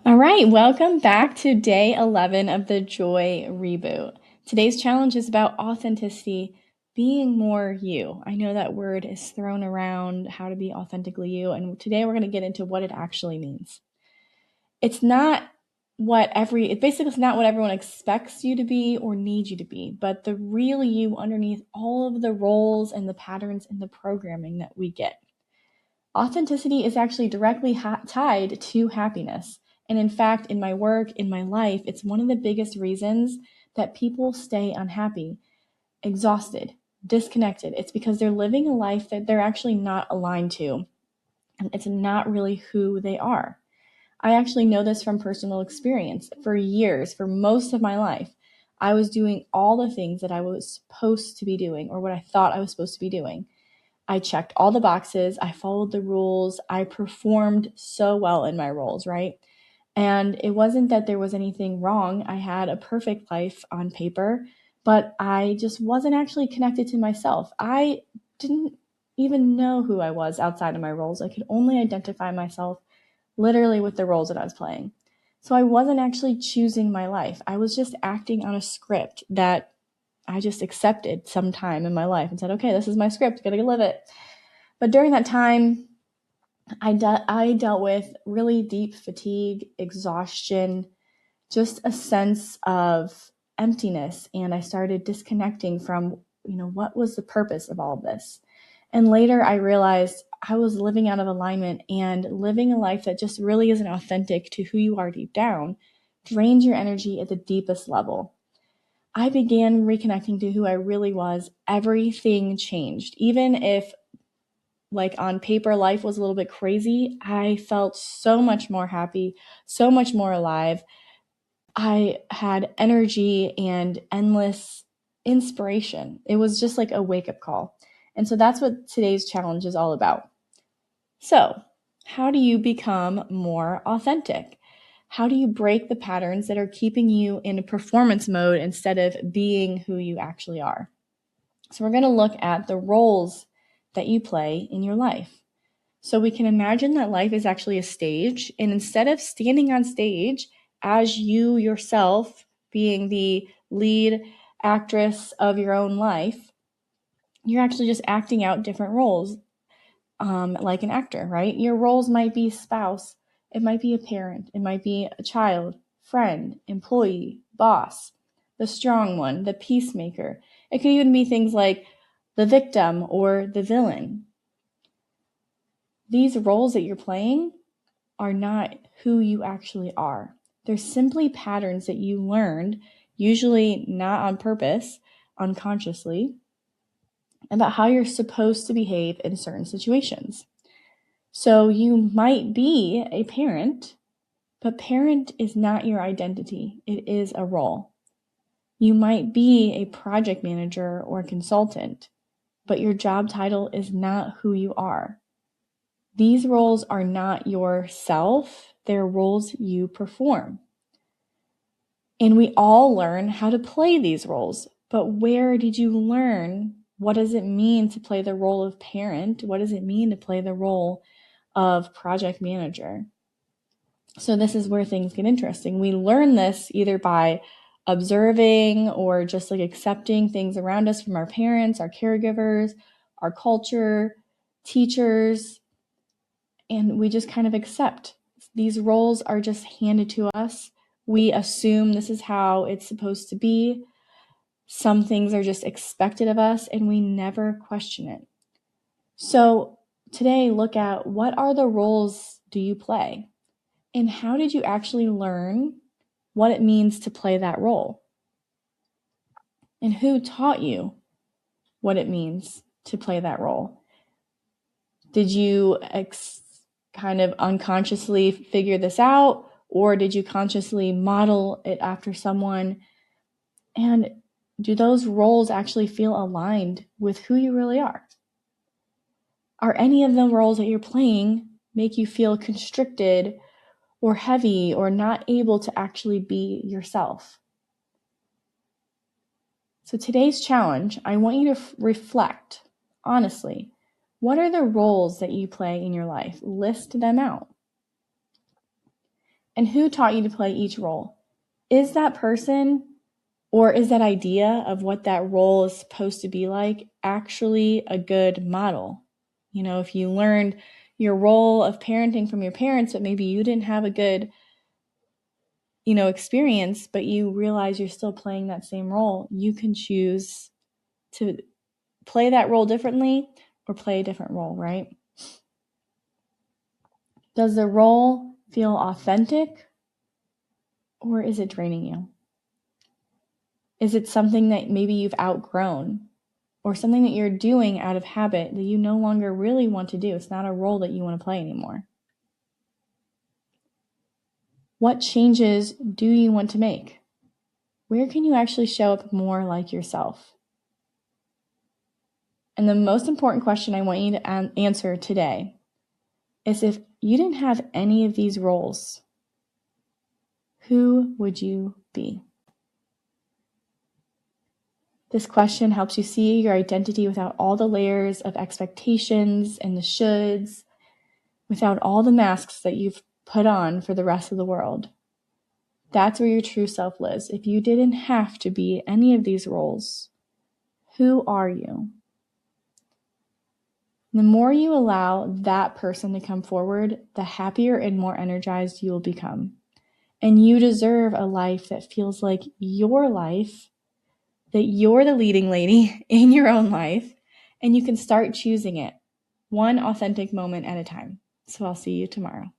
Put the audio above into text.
All right, welcome back to day 11 of the Joy Reboot. Today's challenge is about authenticity, being more you. I know that word is thrown around, how to be authentically you, and today we're going to get into what it actually means. It's not it's not what everyone expects you to be or needs you to be, but the real you underneath all of the roles and the patterns and the programming that we get. Authenticity is actually directly tied to happiness. And in fact, in my work, in my life, it's one of the biggest reasons that people stay unhappy, exhausted, disconnected. It's because they're living a life that they're actually not aligned to. And it's not really who they are. I actually know this from personal experience. For years, for most of my life, I was doing all the things that I was supposed to be doing or what I thought I was supposed to be doing. I checked all the boxes. I followed the rules. I performed so well in my roles, right? And it wasn't that there was anything wrong. I had a perfect life on paper, but I just wasn't actually connected to myself. I didn't even know who I was outside of my roles. I could only identify myself literally with the roles that I was playing. So I wasn't actually choosing my life. I was just acting on a script that I just accepted some time in my life and said, okay, this is my script, gotta live it. But during that time, I dealt with really deep fatigue, exhaustion, just a sense of emptiness. And I started disconnecting from, what was the purpose of all of this? And later I realized I was living out of alignment and living a life that just really isn't authentic to who you are deep down, drains your energy at the deepest level. I began reconnecting to who I really was. Everything changed. Even if, like, on paper, life was a little bit crazy, I felt so much more happy, so much more alive. I had energy and endless inspiration. It was just like a wake up call. And so that's what today's challenge is all about. So, how do you become more authentic? How do you break the patterns that are keeping you in a performance mode instead of being who you actually are? So we're going to look at the roles that you play in your life. So we can imagine that life is actually a stage, and instead of standing on stage as you yourself being the lead actress of your own life, you're actually just acting out different roles, like an actor, right? Your roles might be spouse, it might be a parent, it might be a child, friend, employee, boss, the strong one, the peacemaker. It could even be things like the victim or the villain. These roles that you're playing are not who you actually are. They're simply patterns that you learned, usually not on purpose, unconsciously, about how you're supposed to behave in certain situations. So you might be a parent, but parent is not your identity. It is a role. You might be a project manager or consultant, but your job title is not who you are. These roles are not yourself. They're roles you perform. And we all learn how to play these roles. But where did you learn? What does it mean to play the role of parent? What does it mean to play the role of project manager? So this is where things get interesting. We learn this either by observing or just like accepting things around us from our parents, our caregivers, our culture, teachers, and we just kind of accept. These roles are just handed to us. We assume this is how it's supposed to be. Some things are just expected of us, and we never question it. So today, look at what are the roles do you play? And how did you actually learn what it means to play that role? And who taught you what it means to play that role? Did you kind of unconsciously figure this out, or did you consciously model it after someone? And do those roles actually feel aligned with who you really are? Are any of the roles that you're playing make you feel constricted or heavy or not able to actually be yourself? So today's challenge, I want you to reflect honestly. What are the roles that you play in your life? List them out. And who taught you to play each role? Is that person or is that idea of what that role is supposed to be like actually a good model? If you learned your role of parenting from your parents, but maybe you didn't have a good, experience, but you realize you're still playing that same role, you can choose to play that role differently or play a different role, right? Does the role feel authentic or is it draining you? Is it something that maybe you've outgrown or something that you're doing out of habit that you no longer really want to do? It's not a role that you want to play anymore. What changes do you want to make? Where can you actually show up more like yourself? And the most important question I want you to answer today is, if you didn't have any of these roles, who would you be? This question helps you see your identity without all the layers of expectations and the shoulds, without all the masks that you've put on for the rest of the world. That's where your true self lives. If you didn't have to be any of these roles, who are you? The more you allow that person to come forward, the happier and more energized you will become. And you deserve a life that feels like your life, that you're the leading lady in your own life, and you can start choosing it one authentic moment at a time. So I'll see you tomorrow.